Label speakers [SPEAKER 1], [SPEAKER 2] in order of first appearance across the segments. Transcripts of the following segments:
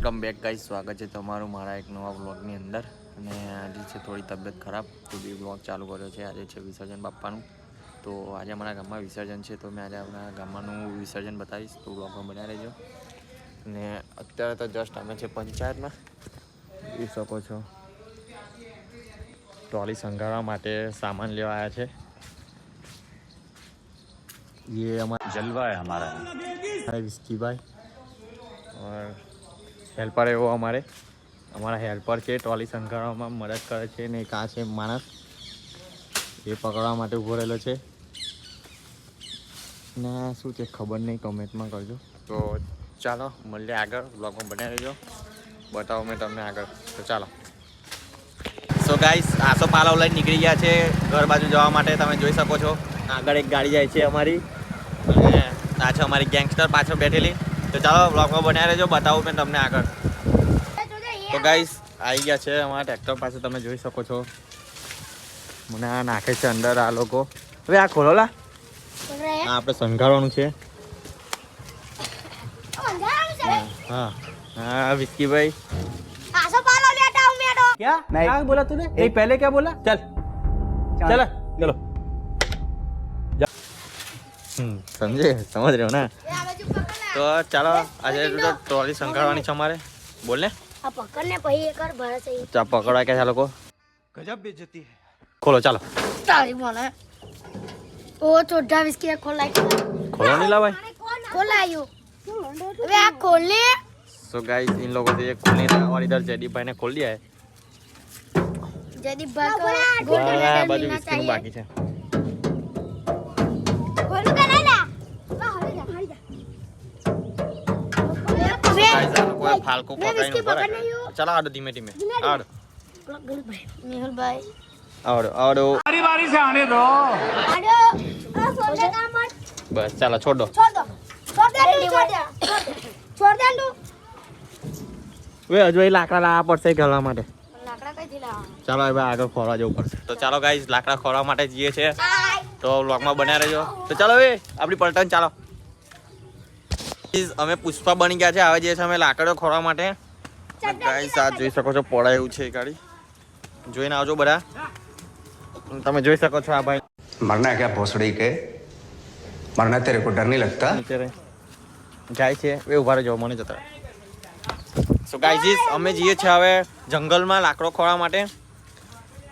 [SPEAKER 1] Welcome back guys, સ્વાગત છે તમારું મારા એક નવા વ્લોગની અંદર. અને આજે છે થોડી તબિયત ખરાબ તો બી વ્લોગ ચાલુ કર્યો છે. આજે છે વિસર્જન બાપ્પાનું, તો આજે અમારા ગામમાં વિસર્જન છે, તો મેં આજે આપણા ગામમાંનું વિસર્જન બતાવીશ, તો વ્લોગમાં બન્યા રહેજો. અને અત્યારે તો જસ્ટ અમે છે પંચાયતમાં, જોઈ શકો છો ટ્રોલી સંઘારવા માટે સામાન લેવા આવ્યા છે. ये हमारा
[SPEAKER 2] जलवा है हमारा
[SPEAKER 1] विस्की भाई और हेल्पर है वो हमारा हेल्पर છે. ટ્રોલી સંઘારવામાં મદદ કરે છે. ને એક આ છે માણસ, એ પકડવા માટે ઊભો રહેલો છે. ને શું છે ખબર નહીં, કમેન્ટમાં કરજો. તો ચાલો મળીએ આગળ, બ્લોગમાં બન્યા રહેજો, બતાવો મેં તમને આગળ. તો ચાલો. સો ગાઈસ, આસો પાલવ લઈને નીકળી ગયા છે ઘર બાજુ જવા માટે. તમે જોઈ શકો છો આગળ એક ગાડી જાય છે અમારી, અને આ છે અમારી ગેંગસ્ટર પાછળ બેઠેલી. તો ચાલો બ્લોગમાં બન્યા રહેજો, બતાવું મેં તમને આગળ. તો ગાઈસ આવી ગયા છે અમારા ટ્રેક્ટર પાસે, તમે જોઈ શકો છો. મને આ નાખે છે અંદર આ લોકો. હવે આ ખોલો લા, આ આપણે સંઘારવાનું છે. હા હા વિસ્કી ભાઈ,
[SPEAKER 3] क्या नहीं क्या बोला तूने एक पहले क्या बोला चल चल चलो
[SPEAKER 1] સમજ રહ્યો ને. તો ચાલો આજે ટ્રોલી સંઘારવાની છે અમારે. બોલ ને
[SPEAKER 4] આ પકડને પછી એકવાર ભરે છે.
[SPEAKER 1] ચા પકડવા કે છે લોકો.
[SPEAKER 2] गजब बेइज्जती है.
[SPEAKER 1] ખોલો ચાલો.
[SPEAKER 4] તારી મને ઓ ચોઢા વિસ્કી ખોલાય
[SPEAKER 1] ખોલો નહીં લા ભાઈ,
[SPEAKER 4] ખોલાયો. હવે આ ખોલે.
[SPEAKER 1] सो गाइस इन लोगों से ये खोलने रहा और इधर जयदीप भाई ने खोल दिया है.
[SPEAKER 4] जयदीप भाई को
[SPEAKER 1] बाजू विस्की નું બાકી છે.
[SPEAKER 4] ખોલું કે ના લા હરી જા
[SPEAKER 1] गाइस આ લોકો ફાલકો પકડીને ઉભા રાખે. ચાલો આડો ધીમે ધીમે આડો
[SPEAKER 4] મેહુલભાઈ
[SPEAKER 1] આડો આડો.
[SPEAKER 2] बारी बारी से आने दो.
[SPEAKER 4] આડો આ સોલે કામ
[SPEAKER 1] બસ ચાલો છોડ દો.
[SPEAKER 4] છોડ દે
[SPEAKER 1] વે હજુ એ લાકડા લાવવા પડશે ઘરવા માટે.
[SPEAKER 4] લાકડા કઈથી લાવવા?
[SPEAKER 1] ચાલો હવે આગળ ખોરવા જવું પડશે. તો ચાલો ગાઈસ લાકડા ખોરવા માટે જઈએ છે, તો વ્લોગમાં બન્યા રહેજો. તો ચાલો હવે આપણી પલટન ચાલો. અમે પુષ્પા બની ગયા છે, હવે જઈએ છીએ અમે લાકડો ખોરવા માટે. ગાઈસ આ જોઈ શકો છો પોળા એવું છે ગાડી, જોઈને આવજો બધા. તમે જોઈ શકો છો આ ભાઈ
[SPEAKER 2] मरना है क्या भोसड़ी के? मरना तेरे को डर नहीं लगता?
[SPEAKER 1] જાય છે. એ ઉભા રહેજો, મને જતા. સો ગાઈસ અમે જઈએ છીએ હવે જંગલમાં લાકડો ખોરવા માટે.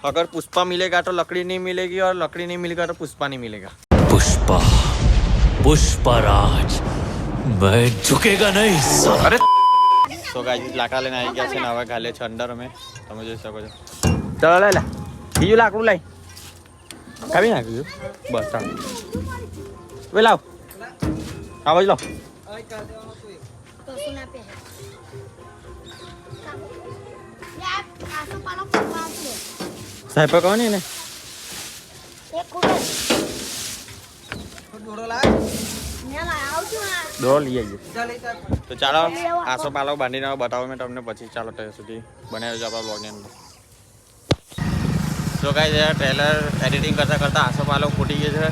[SPEAKER 1] अगर पुष्पा मिलेगा तो लकड़ी नहीं मिलेगी, और लकड़ी नहीं मिलेगा तो पुष्पा नहीं मिलेगा.
[SPEAKER 5] पुष्पा पुष्पराज मैं झुकेगा नहीं. अरे
[SPEAKER 1] સો ગાઈસ લાકડા લઈને આવી ગયા છે ને હવે ગાલે છે અંદર અમે, તમે જોઈ શકો છો. ચાલો લે લે બીજું લાકડું લઈ કાપી નાખ્યું. બસ ચાલો વે લાવ આ બાજુ લાવ.
[SPEAKER 4] તો સુના પે યાર આસો પાલો ખોલવા છે.
[SPEAKER 1] સાહેબ કહો ને એને
[SPEAKER 4] એક ખોલો દોડો લાગ ને આવજો આ
[SPEAKER 1] દોડ લઈ આવીએ. તો ચાલો આસો પાલો બાંધીને બતાવો મેં તમને પછી. ચાલો ત્યાં સુધી બને રહેજો આપણા બ્લોગની અંદર. તો ગાઈસ ટ્રેલર એડિટિંગ કરતા કરતા આસો પાલો ફૂટી ગયો છે,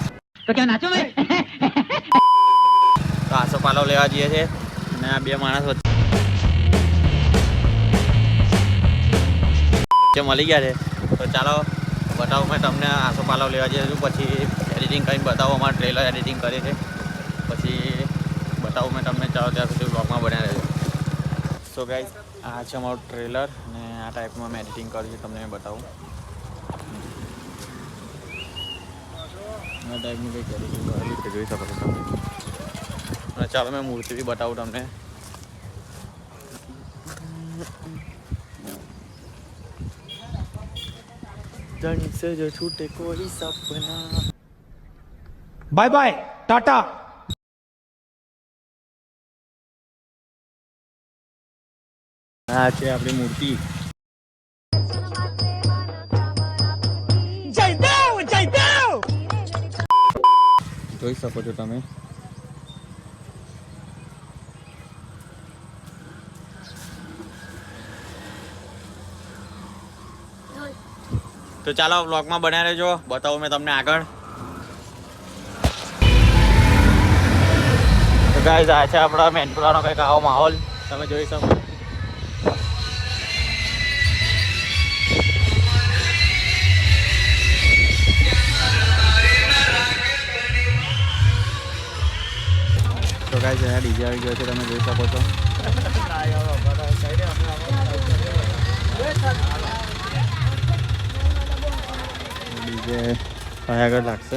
[SPEAKER 3] तो क्या नाचो भाई
[SPEAKER 1] તો આસો પાલો લેવા જઈએ છે. અને આ બે માણસ વચ્ચે મળી ગયા છે. તો ચાલો બતાવો મેં તમને આસો પાલો લેવા જઈએ છું, પછી એડિટિંગ કરીને બતાવો. અમારે ટ્રેલર એડિટિંગ કરે છે, પછી બતાવું મેં તમને. ચાલો ત્યાં સુધી બ્લોગમાં બન્યા રહેજો. સો ગાઈસ આ છે અમારું ટ્રેલર, અને આ ટાઈપમાં મેં એડિટિંગ કર્યું છે, તમને બતાવું. આ ટાઈપની કંઈક એડિટિંગ કરેલી છે, જોઈ શકો છો તમે. અને ચાલો મેં મૂર્તિ બી બતાવું તમને. जन से जो छूटे कोई सपना.
[SPEAKER 3] बाय बाय टाटा
[SPEAKER 1] આ છે આપણી મૂર્તિ. જોઈ શકો છો તમે. તો ચાલો વ્લોગમાં બન્યા રહેજો, બતાવું મેં તમને આગળ. તો ગાઈસ આ છે આપણા મેન્ટુરાનો કંઈક આવો માહોલ તમે જોઈ શકો.
[SPEAKER 3] ગાઈસ અહીંયા ડીજે આવી ગયો છે, તમે જોઈ શકો છો. ડીજે અહીંયા આગળ લાગશે.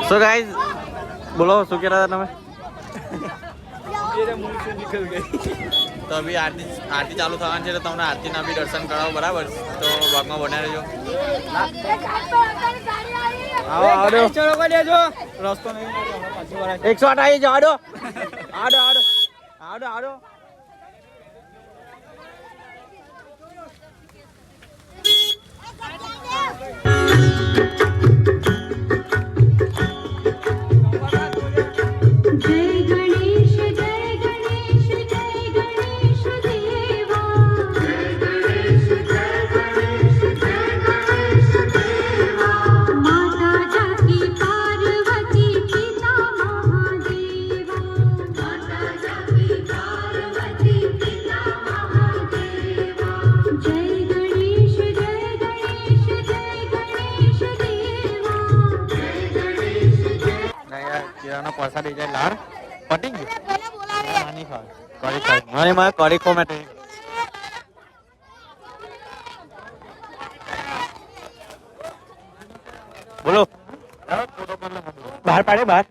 [SPEAKER 3] સો ગાઈઝ બોલો શું કહેતા હતા તમે? તો અભી આરતી ચાલુ થવાની છે તો તમને આરતીના બી દર્શન કરાવો, બરાબર? તો બ્લોગમાં બનાવી રહેજો. આવો આવો ચલો કરી દેજો, રસ્તો નહીં 108 આવી જાવ. આડો આડો આડો આડો આડો. પ્રસાદ જાય લાર પટી ગયું નાની ખાવ કરી ખાવ મારે માં કરી કો મેં બોલો બહાર પાડે બહાર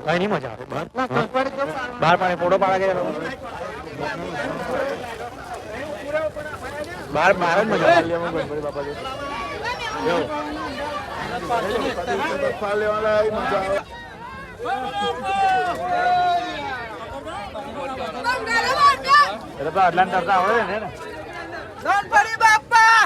[SPEAKER 3] કઈ નહીં મજા આવે બહાર પાડે ફોટો પાડે બહાર બહાર જ મજા આવે ગણપતિ બાપા અટલાન કરતા આવડે ને ગણપતિ બાપા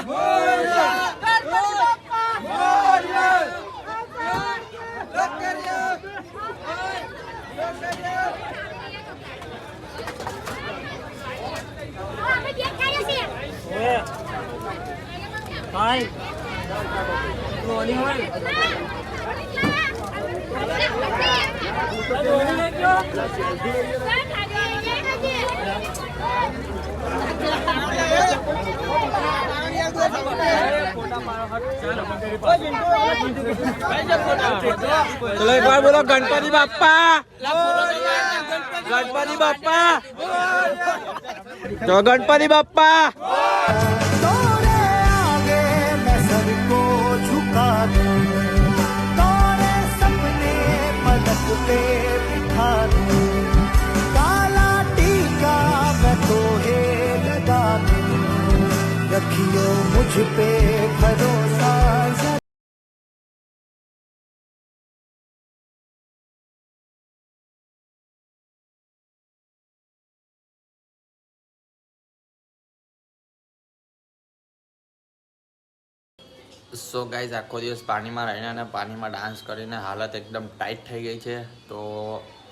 [SPEAKER 3] ચલો એક વાર બોલો ગણપતિ બાપા ગણપતિ બાપા તો ગણપતિ બાપા
[SPEAKER 6] रखियो मुझ पे भरोसा.
[SPEAKER 1] સો ગાઈઝ આખો દિવસ પાણીમાં રહીને અને પાણીમાં ડાન્સ કરીને હાલત એકદમ ટાઈટ થઈ ગઈ છે. તો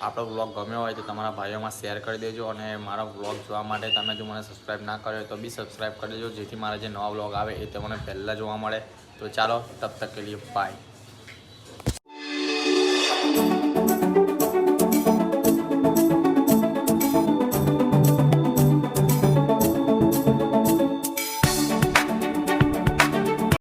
[SPEAKER 1] આપણો વ્લોગ ગમ્યો હોય તો તમારા ભાઈઓમાં શેર કરી દેજો અને મારા વ્લોગ જોવા માટે તમે જો મને સબસ્ક્રાઈબ ના કર્યો હોય તો બી સબસ્ક્રાઈબ કરી દેજો જેથી મારા જે નવા વ્લોગ આવે એ તમને પહેલાં જોવા મળે. તો ચાલો તબ તક કે લીએ બાય.